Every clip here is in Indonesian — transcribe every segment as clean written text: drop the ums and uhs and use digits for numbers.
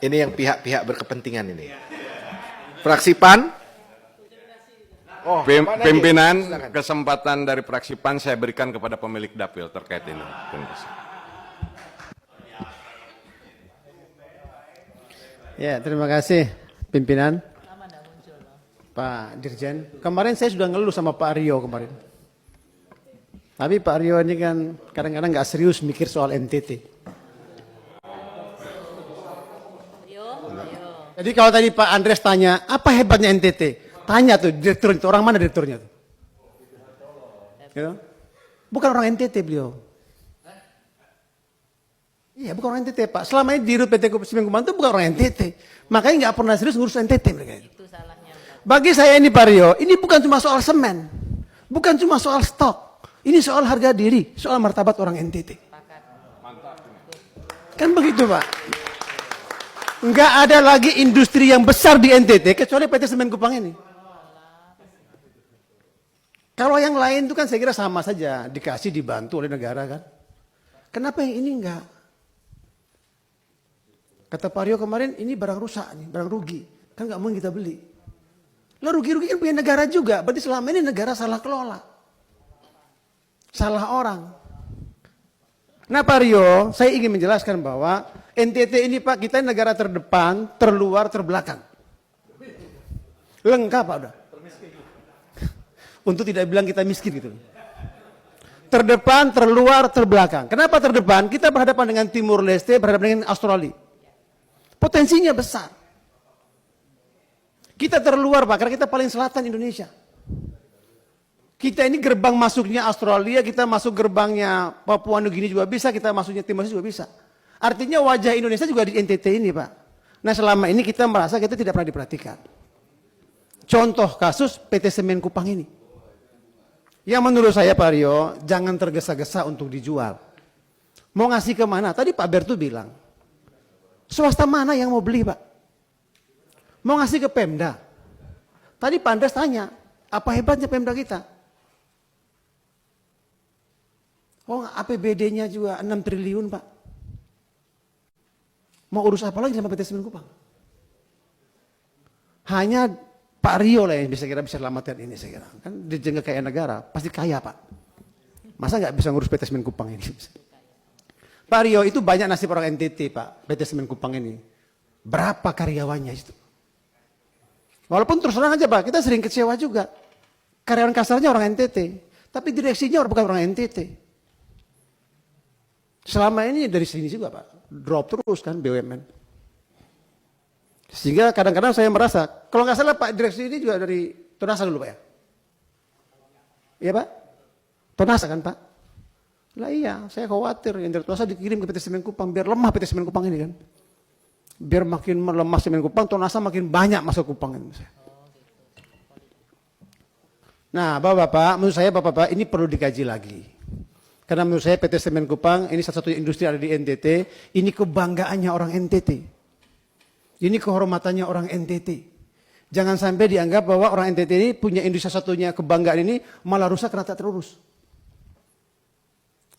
Ini yang pihak-pihak berkepentingan ini. Fraksi PAN. Oh, Pimpinan, silakan. kesempatan dari fraksi PAN saya berikan kepada pemilik dapil terkait ini. Terima kasih. Ya, terima kasih pimpinan. Pak Dirjen, kemarin saya sudah ngeluh sama Pak Aryo kemarin. Tapi Pak Aryo ini kan kadang-kadang nggak serius mikir soal NTT. Jadi kalau tadi Pak Andres tanya, apa hebatnya NTT? Tanya tuh direktur itu, orang mana direkturnya tuh? You know? Bukan orang NTT beliau. Iya, bukan orang NTT Pak. Selama ini di PT Semen Kupang itu bukan orang NTT. Makanya nggak pernah serius ngurus NTT mereka itu. Bagi saya ini Pak Rio, ini bukan cuma soal semen. Bukan cuma soal stok. Ini soal harga diri, soal martabat orang NTT. Kan begitu Pak. Nggak ada lagi industri yang besar di NTT kecuali PT Semen Kupang ini. Kalau yang lain itu kan saya kira sama saja, dikasih dibantu oleh negara kan. Kenapa yang ini enggak? Kata Pak Rio kemarin, ini barang rusak nih, barang rugi. Kan nggak mungkin kita beli. Lah rugi-rugi kan punya negara juga, berarti selama ini negara salah kelola. Salah orang. Nah Pak Rio, saya ingin menjelaskan bahwa NTT ini Pak, kita negara terdepan, terluar, terbelakang. Lengkap Pak udah. Untuk tidak bilang kita miskin gitu. Terdepan, terluar, terbelakang. Kenapa terdepan? Kita berhadapan dengan Timur Leste, berhadapan dengan Australia. Potensinya besar. Kita terluar Pak, karena kita paling selatan Indonesia. Kita ini gerbang masuknya Australia, kita masuk gerbangnya Papua Nugini juga bisa, kita masuknya Timor Leste juga bisa. Artinya wajah Indonesia juga di NTT ini Pak. Nah selama ini kita merasa kita tidak pernah diperhatikan. Contoh kasus PT Semen Kupang ini. Yang menurut saya Pak Rio, jangan tergesa-gesa untuk dijual. Mau ngasih ke mana? Tadi Pak Bertu bilang, swasta mana yang mau beli Pak? Mau ngasih ke Pemda. Tadi Pak Andres tanya, apa hebatnya Pemda kita? Oh APBD-nya juga 6 triliun Pak. Mau urus apa lagi sama PT Semen Kupang? Hanya Pak Rio lah yang bisa selamatkan ini saya kira. Kan Dirjen Kekayaan Negara, pasti kaya Pak. Masa nggak bisa ngurus PT Semen Kupang ini? Pak Rio itu banyak nasib orang NTT Pak, PT Semen Kupang ini. Berapa karyawannya itu? Walaupun terus terang aja Pak, kita sering kecewa juga. Karyawan kasarnya orang NTT, tapi direksinya bukan orang NTT. Selama ini dari sini juga Pak, drop terus kan BUMN. Sehingga kadang-kadang saya merasa, kalau nggak salah Pak direksi ini juga dari Tonasa dulu Pak ya? Iya Pak? Tonasa kan Pak? Lah iya, saya khawatir yang dari Tonasa dikirim ke PT Semen Kupang, biar lemah PT Semen Kupang ini kan. Biar makin melemah Semen Kupang, Tonasa makin banyak masuk Kupang ini. Nah Bapak-Bapak, menurut saya Bapak-Bapak ini perlu dikaji lagi. Karena menurut saya PT Semen Kupang ini satu-satunya industri ada di NTT, ini kebanggaannya orang NTT. Ini kehormatannya orang NTT. Jangan sampai dianggap bahwa orang NTT ini punya industri satunya kebanggaan ini malah rusak karena tak terurus.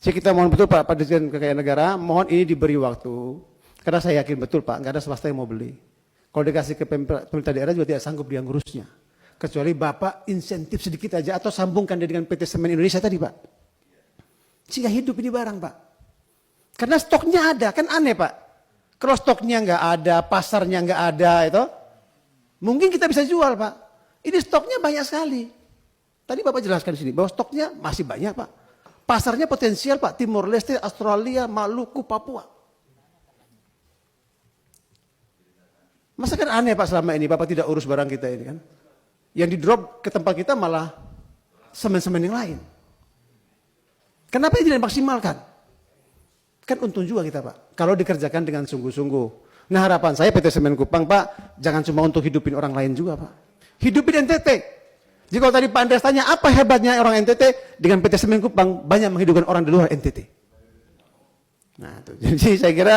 Jadi kita mohon betul Pak Dirjen Kekayaan Negara, mohon ini diberi waktu. Karena saya yakin betul Pak, nggak ada swasta yang mau beli. Kalau dikasih ke pemerintah daerah juga tidak sanggup dia ngurusnya. Kecuali Bapak insentif sedikit aja atau sambungkan dia dengan PT Semen Indonesia tadi Pak. Sehingga hidup ini barang Pak. Karena stoknya ada, kan aneh Pak. Kalau stoknya nggak ada, pasarnya nggak ada itu, mungkin kita bisa jual Pak. Ini stoknya banyak sekali. Tadi Bapak jelaskan di sini bahwa stoknya masih banyak Pak. Pasarnya potensial Pak, Timor Leste, Australia, Maluku, Papua. Masa kan aneh Pak selama ini Bapak tidak urus barang kita ini kan. Yang di drop ke tempat kita malah semen-semen yang lain. Kenapa ini tidak dimaksimalkan? Kan untung juga kita Pak, kalau dikerjakan dengan sungguh-sungguh. Nah harapan saya PT Semen Kupang Pak, jangan cuma untuk hidupin orang lain juga Pak. Hidupin NTT. Jadi kalau tadi Pak Andres tanya, apa hebatnya orang NTT? Dengan PT Semen Kupang, banyak menghidupkan orang di luar NTT. Nah, itu. Jadi saya kira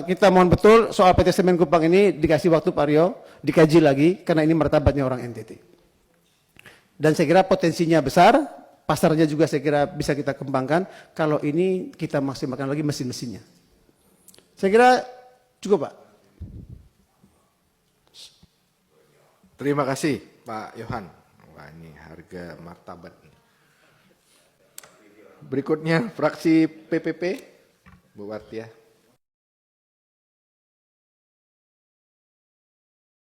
kita mohon betul soal PT Semen Kupang ini dikasih waktu Pak Rio, dikaji lagi, karena ini martabatnya orang NTT. Dan saya kira potensinya besar, pasarnya juga saya kira bisa kita kembangkan kalau ini kita maksimalkan lagi mesin-mesinnya. Saya kira cukup Pak. Terima kasih Pak Yohan. Wah ini harga martabat. Berikutnya fraksi PPP, Bu Wartia.